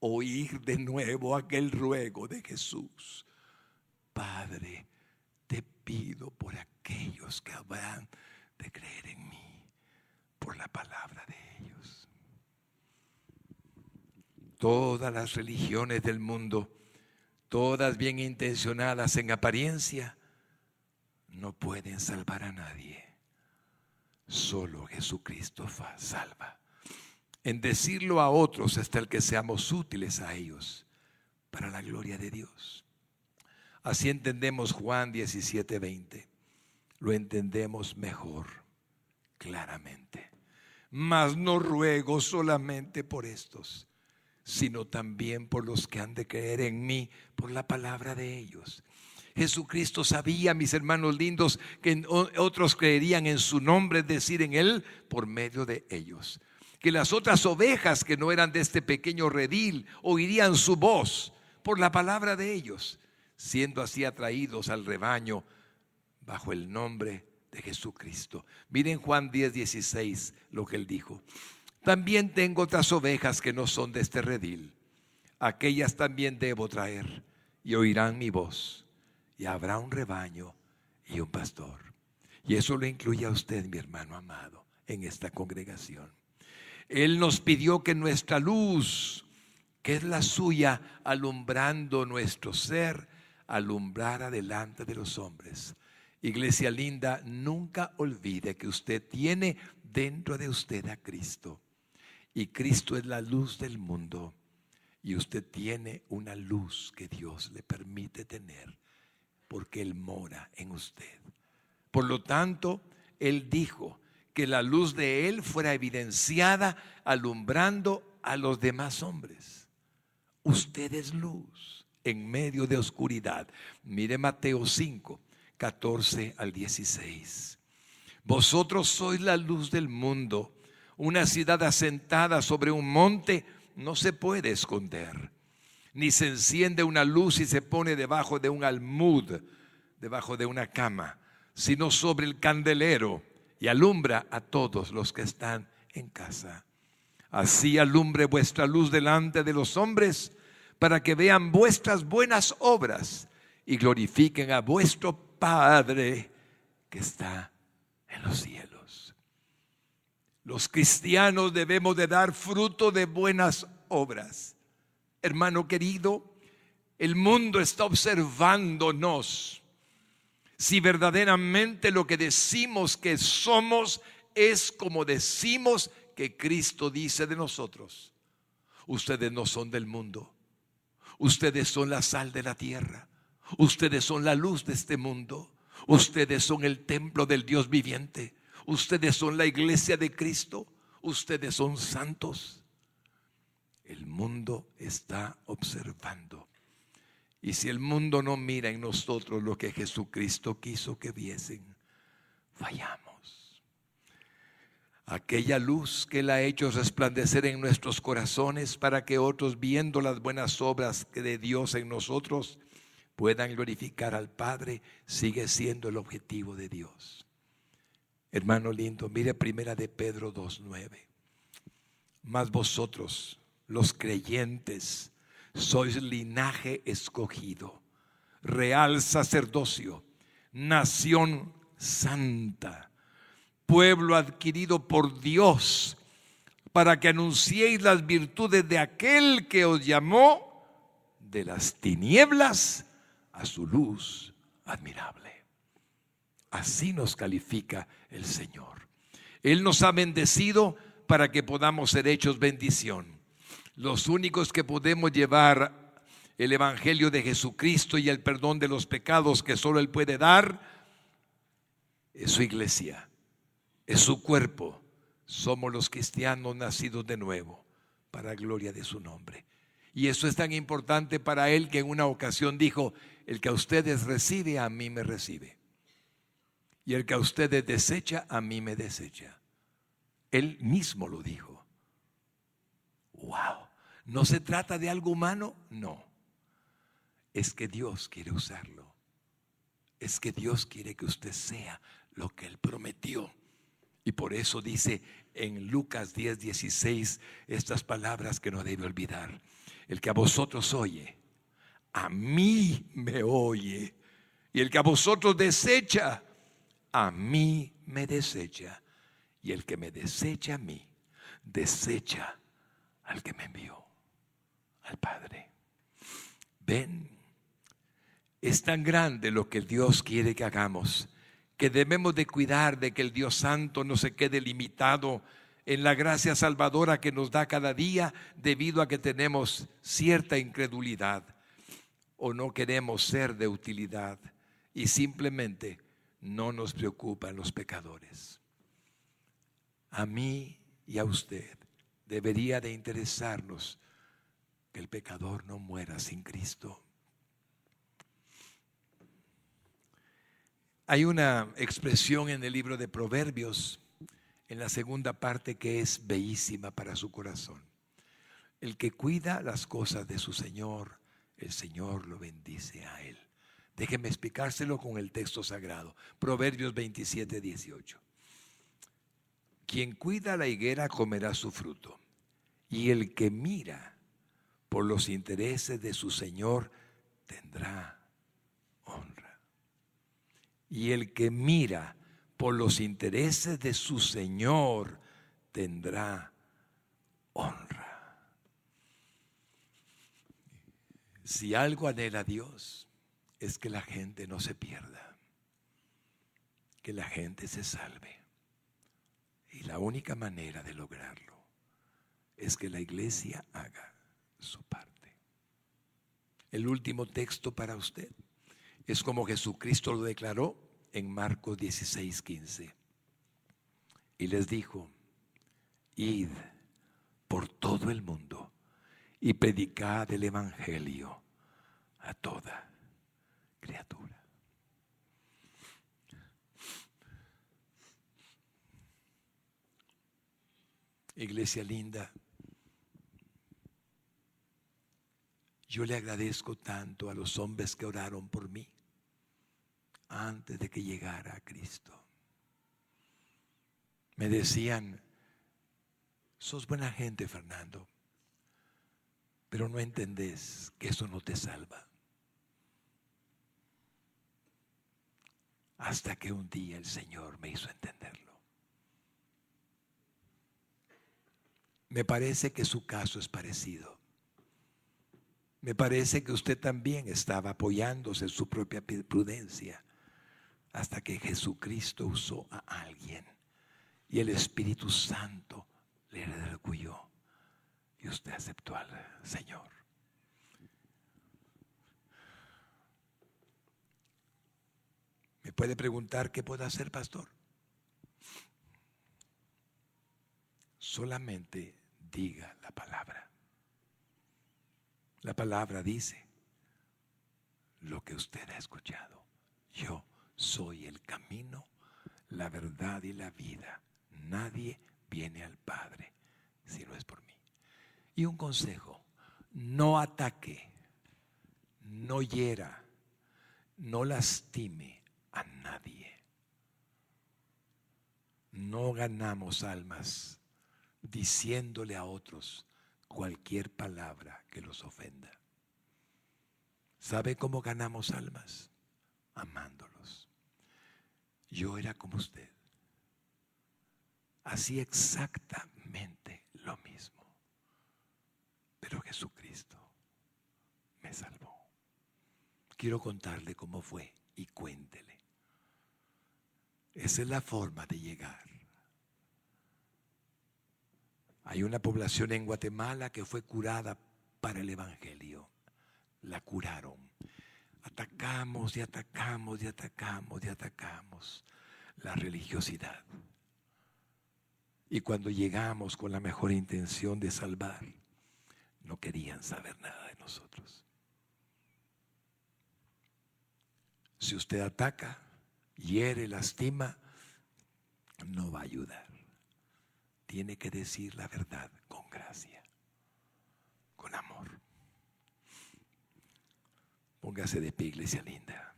oír de nuevo aquel ruego de Jesús: Padre, te pido por aquellos que habrán de creer en mí por la palabra de ellos. Todas las religiones del mundo, todas bien intencionadas en apariencia, no pueden salvar a nadie. Solo Jesucristo salva. En decirlo a otros hasta el que seamos útiles a ellos para la gloria de Dios. Así entendemos Juan 17:20. Lo entendemos mejor, claramente. Mas no ruego solamente por estos, sino también por los que han de creer en mí por la palabra de ellos. Jesucristo sabía, mis hermanos lindos, que otros creerían en su nombre, es decir, en Él, por medio de ellos. Que las otras ovejas que no eran de este pequeño redil oirían su voz por la palabra de ellos, siendo así atraídos al rebaño bajo el nombre de Jesucristo. Miren Juan 10:16 lo que Él dijo: También tengo otras ovejas que no son de este redil. Aquellas también debo traer, y oirán mi voz, y habrá un rebaño y un pastor. Y eso lo incluye a usted, mi hermano amado, en esta congregación. Él nos pidió que nuestra luz, que es la suya, alumbrando nuestro ser, alumbrara delante de los hombres. Iglesia linda, nunca olvide que usted tiene dentro de usted a Cristo. Y Cristo es la luz del mundo. Y usted tiene una luz que Dios le permite tener, porque Él mora en usted. Por lo tanto, Él dijo que la luz de Él fuera evidenciada, alumbrando a los demás hombres. Usted es luz en medio de oscuridad. Mire Mateo 5, 14 al 16. Vosotros sois la luz del mundo. Una ciudad asentada sobre un monte no se puede esconder, ni se enciende una luz y se pone debajo de un almud, debajo de una cama, sino sobre el candelero, y alumbra a todos los que están en casa. Así alumbre vuestra luz delante de los hombres, para que vean vuestras buenas obras y glorifiquen a vuestro Padre que está en los cielos. Los cristianos debemos de dar fruto de buenas obras. Hermano querido, el mundo está observándonos. Si verdaderamente lo que decimos que somos es como decimos que Cristo dice de nosotros. Ustedes no son del mundo. Ustedes son la sal de la tierra. Ustedes son la luz de este mundo. Ustedes son el templo del Dios viviente. Ustedes son la iglesia de Cristo. Ustedes son santos. El mundo está observando. Y si el mundo no mira en nosotros lo que Jesucristo quiso que viesen, fallamos. Aquella luz que Él ha hecho resplandecer en nuestros corazones para que otros, viendo las buenas obras de Dios en nosotros, puedan glorificar al Padre, sigue siendo el objetivo de Dios. Hermano lindo, mire primera de Pedro 2:9. Mas vosotros, los creyentes, sois linaje escogido, real sacerdocio, nación santa, pueblo adquirido por Dios, para que anunciéis las virtudes de aquel que os llamó de las tinieblas a su luz admirable. Así nos califica el Señor. Él nos ha bendecido para que podamos ser hechos bendición. Los únicos que podemos llevar el evangelio de Jesucristo y el perdón de los pecados que solo Él puede dar es su iglesia, es su cuerpo. Somos los cristianos nacidos de nuevo para gloria de su nombre. Y eso es tan importante para Él que en una ocasión dijo: el que a ustedes recibe, a mí me recibe, y el que a ustedes desecha, a mí me desecha. Él mismo lo dijo. Wow. ¿No se trata de algo humano? No. Es que Dios quiere usarlo. Es que Dios quiere que usted sea lo que Él prometió. Y por eso dice en Lucas 10:16 estas palabras que no debe olvidar: el que a vosotros oye, a mí me oye, y el que a vosotros desecha, a mí me desecha, y el que me desecha a mí, desecha al que me envió, al Padre. Ven, es tan grande lo que Dios quiere que hagamos, que debemos de cuidar de que el Dios Santo no se quede limitado en la gracia salvadora que nos da cada día, debido a que tenemos cierta incredulidad o no queremos ser de utilidad y simplemente no nos preocupan los pecadores. A mí y a usted debería de interesarnos que el pecador no muera sin Cristo. Hay una expresión en el libro de Proverbios, en la segunda parte, que es bellísima para su corazón. El que cuida las cosas de su Señor, el Señor lo bendice a él. Déjeme explicárselo con el texto sagrado. Proverbios 27:18. Quien cuida la higuera comerá su fruto, y el que mira por los intereses de su Señor tendrá honra. Y el que mira por los intereses de su Señor tendrá honra. Si algo anhela Dios, es que la gente no se pierda, que la gente se salve. Y la única manera de lograrlo es que la iglesia haga su parte. El último texto para usted es como Jesucristo lo declaró en Marcos 16:15. Y les dijo: id por todo el mundo y predicad el evangelio a toda criatura. Iglesia linda, yo le agradezco tanto a los hombres que oraron por mí antes de que llegara a Cristo. Me decían: sos buena gente, Fernando, pero no entendés que eso no te salva. Hasta que un día el Señor me hizo entenderlo. Me parece que su caso es parecido. Me parece que usted también estaba apoyándose en su propia prudencia hasta que Jesucristo usó a alguien y el Espíritu Santo le redarguyó y usted aceptó al Señor. ¿Me puede preguntar qué puedo hacer, pastor? Solamente diga la palabra. La palabra dice lo que usted ha escuchado. Yo soy el camino, la verdad y la vida. Nadie viene al Padre si no es por mí. Y un consejo: no ataque, no hiera, no lastime a nadie. No ganamos almas diciéndole a otros cualquier palabra que los ofenda. ¿Sabe cómo ganamos almas? Amándolos. Yo era como usted. Hacía exactamente lo mismo. Pero Jesucristo me salvó. Quiero contarle cómo fue y cuéntele. Esa es la forma de llegar. Hay una población en Guatemala que fue curada para el evangelio. La curaron. Atacamos y atacamos y atacamos y atacamos la religiosidad. Y cuando llegamos con la mejor intención de salvar, no querían saber nada de nosotros. Si usted ataca, hiere, lastima, no va a ayudar. Tiene que decir la verdad con gracia, con amor. Póngase de pie, iglesia linda.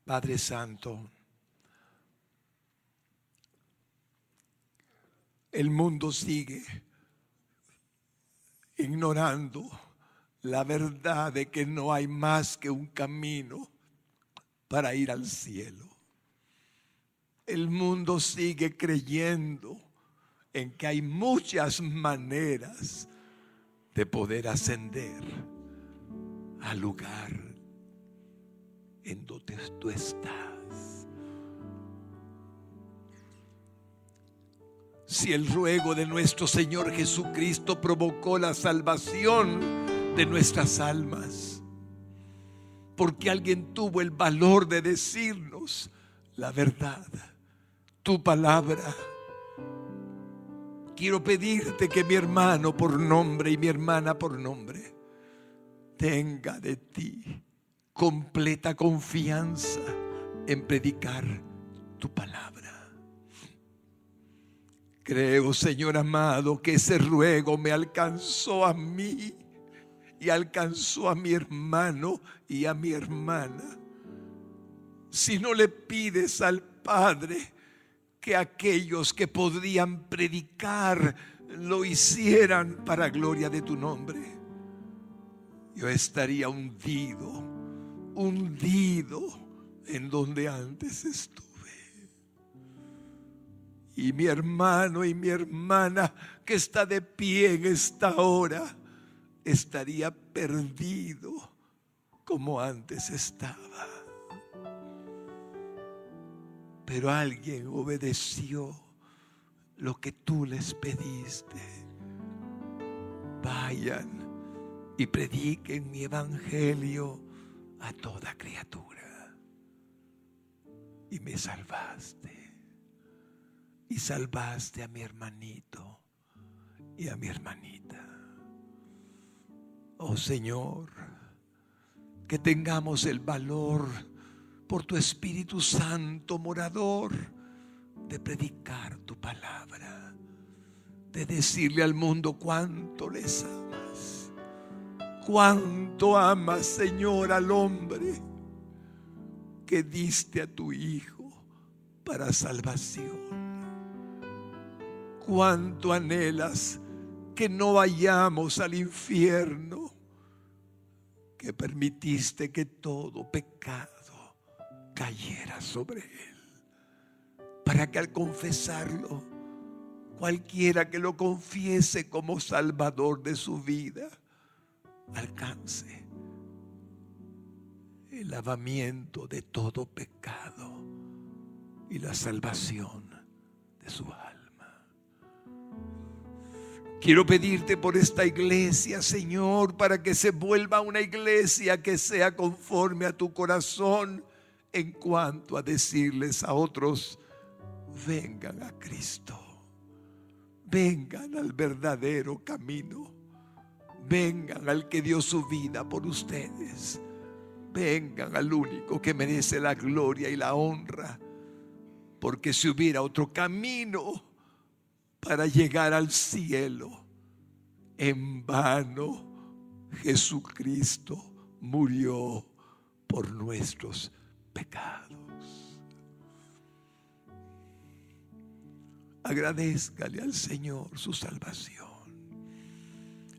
Padre Santo, el mundo sigue ignorando la verdad de que no hay más que un camino para ir al cielo. El mundo sigue creyendo en que hay muchas maneras de poder ascender al lugar en donde tú estás. Si el ruego de nuestro Señor Jesucristo provocó la salvación de nuestras almas, porque alguien tuvo el valor de decirnos la verdad, tu palabra. Quiero pedirte que mi hermano por nombre y mi hermana por nombre tenga de ti completa confianza en predicar tu palabra. Creo, Señor amado, que ese ruego me alcanzó a mí y alcanzó a mi hermano y a mi hermana. Si no le pides al Padre que aquellos que podrían predicar lo hicieran para gloria de tu nombre, yo estaría hundido en donde antes estuve. Y mi hermano y mi hermana que está de pie en esta hora estaría perdido como antes estaba. Pero alguien obedeció lo que tú les pediste. Vayan y prediquen mi evangelio a toda criatura. Y me salvaste. Y salvaste a mi hermanito y a mi hermanita. Oh Señor, que tengamos el valor por tu Espíritu Santo morador de predicar tu palabra, de decirle al mundo cuánto les amas, cuánto amas, Señor, al hombre que diste a tu Hijo para salvación. Cuánto anhelas que no vayamos al infierno, que permitiste que todo pecado cayera sobre él, para que al confesarlo, cualquiera que lo confiese como salvador de su vida, alcance el lavamiento de todo pecado y la salvación de su alma. Quiero pedirte por esta iglesia, Señor, para que se vuelva una iglesia que sea conforme a tu corazón en cuanto a decirles a otros: vengan a Cristo, vengan al verdadero camino, vengan al que dio su vida por ustedes, vengan al único que merece la gloria y la honra, porque si hubiera otro camino para llegar al cielo, en vano Jesucristo murió por nuestros pecados. Agradézcale al Señor su salvación.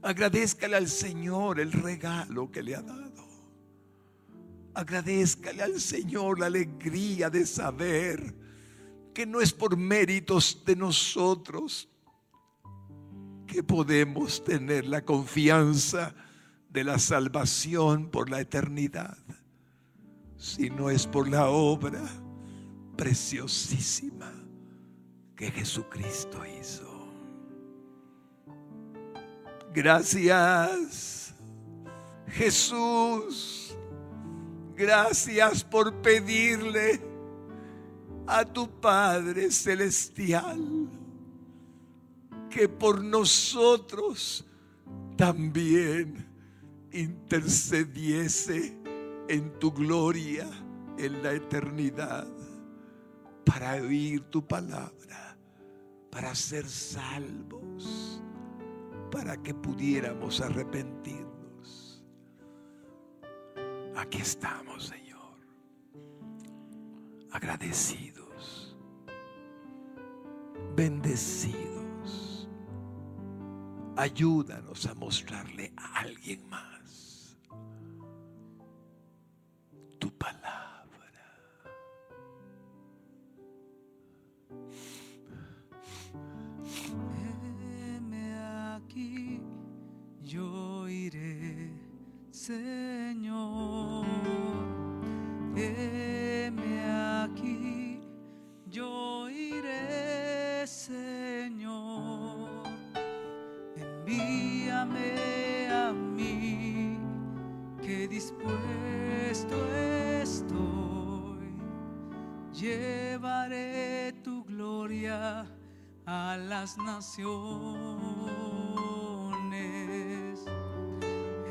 Agradézcale al Señor el regalo que le ha dado. Agradézcale al Señor la alegría de saber que no es por méritos de nosotros que podemos tener la confianza de la salvación por la eternidad, sino es por la obra preciosísima que Jesucristo hizo. Gracias, Jesús. Gracias por pedirle a tu Padre Celestial que por nosotros también intercediese en tu gloria en la eternidad, para oír tu palabra, para ser salvos, para que pudiéramos arrepentirnos. Aquí estamos, Señor, agradecidos, bendecidos. Ayúdanos a mostrarle a alguien más tu palabra. Heme aquí, yo iré, Señor. Heme aquí, yo iré, Señor. Envíame a mí, que dispuesto estoy. Llevaré tu gloria a las naciones.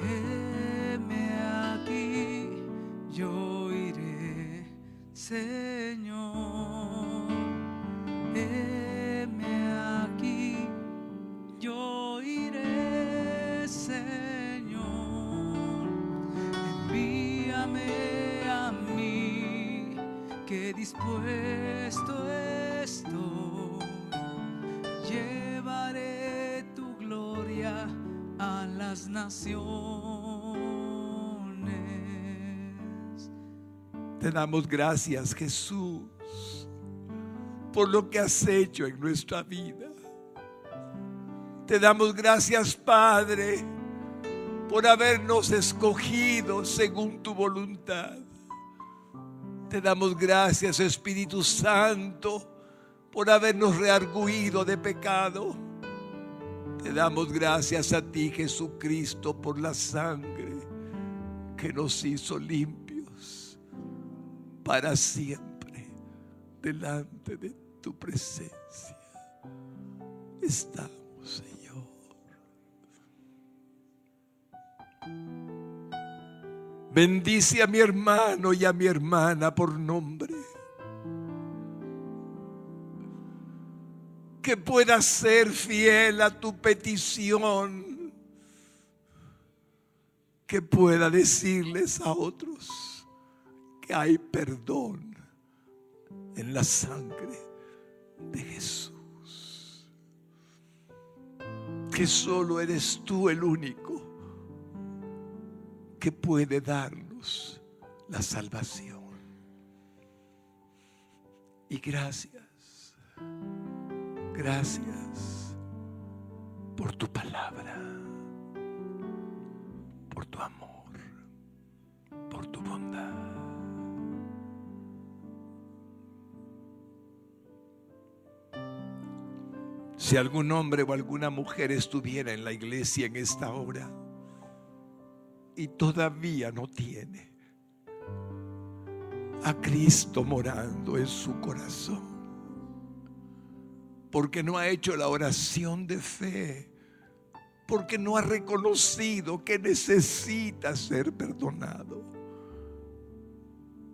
Heme aquí, yo iré, Señor. dispuesto estoy, llevaré tu gloria a las naciones. Te damos gracias, Jesús, por lo que has hecho en nuestra vida. Te damos gracias, Padre, por habernos escogido según tu voluntad. Te damos gracias, Espíritu Santo, por habernos rearguido de pecado. Te damos gracias a ti, Jesucristo, por la sangre que nos hizo limpios para siempre delante de tu presencia. Estamos, Señor. Bendice a mi hermano y a mi hermana por nombre, que pueda ser fiel a tu petición, que pueda decirles a otros que hay perdón en la sangre de Jesús, que solo eres tú el único que puede darnos la salvación. Y gracias por tu palabra, por tu amor, por tu bondad. Si algún hombre o alguna mujer estuviera en la iglesia en esta hora y todavía no tiene a Cristo morando en su corazón, porque no ha hecho la oración de fe, porque no ha reconocido que necesita ser perdonado,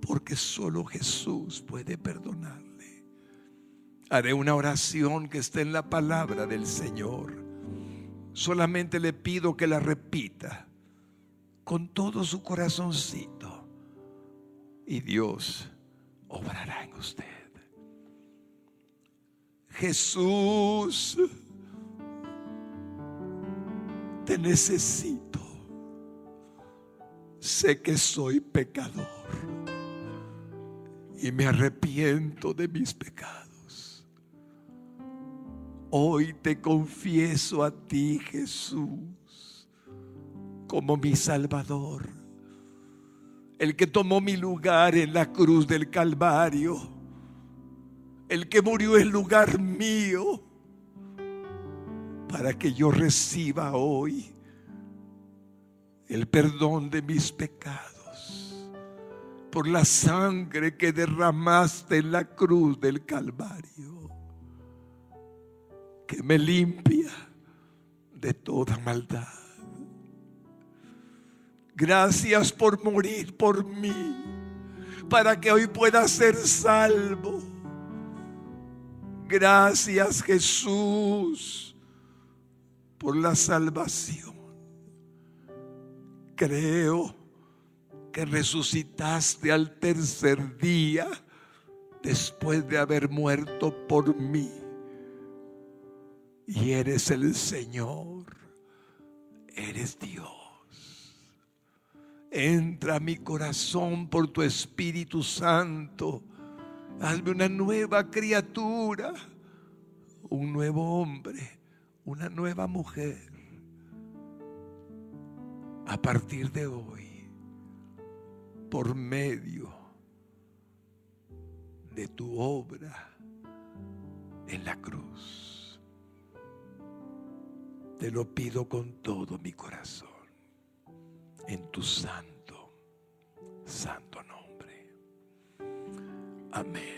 porque solo Jesús puede perdonarle, haré una oración que está en la palabra del Señor. Solamente le pido que la repita con todo su corazoncito y Dios obrará en usted. Jesús, te necesito. Sé que soy pecador y me arrepiento de mis pecados. Hoy te confieso a ti, Jesús, como mi Salvador, el que tomó mi lugar en la cruz del Calvario, el que murió en lugar mío, para que yo reciba hoy el perdón de mis pecados por la sangre que derramaste en la cruz del Calvario, que me limpia de toda maldad. Gracias por morir por mí, para que hoy pueda ser salvo. Gracias, Jesús, por la salvación. Creo que resucitaste al tercer día después de haber muerto por mí. Y eres el Señor, eres Dios. Entra a mi corazón por tu Espíritu Santo. Hazme una nueva criatura, un nuevo hombre, una nueva mujer. A partir de hoy, por medio de tu obra en la cruz, te lo pido con todo mi corazón, en tu santo nombre. Amén.